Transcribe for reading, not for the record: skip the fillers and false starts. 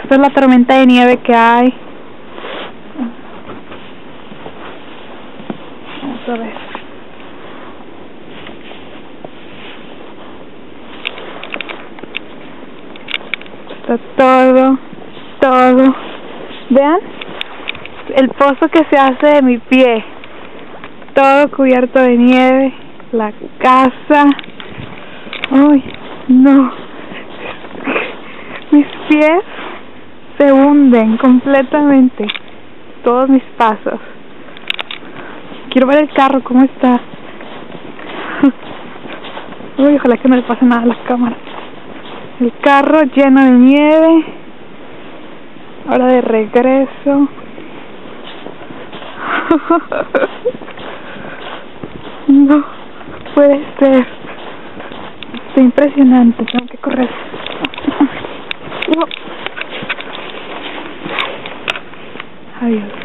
Esta es la tormenta de nieve que hay. Vamos a ver. Está todo. Vean el pozo que se hace de mi pie. Todo cubierto de nieve. La casa. Uy, no. Mis pies se hunden completamente. Todos mis pasos. Quiero ver el carro, cómo está. Uy, ojalá que no le pase nada a la cámara. El carro lleno de nieve. Ahora de regreso. No puede ser. Está impresionante. Tengo que correr. Adiós.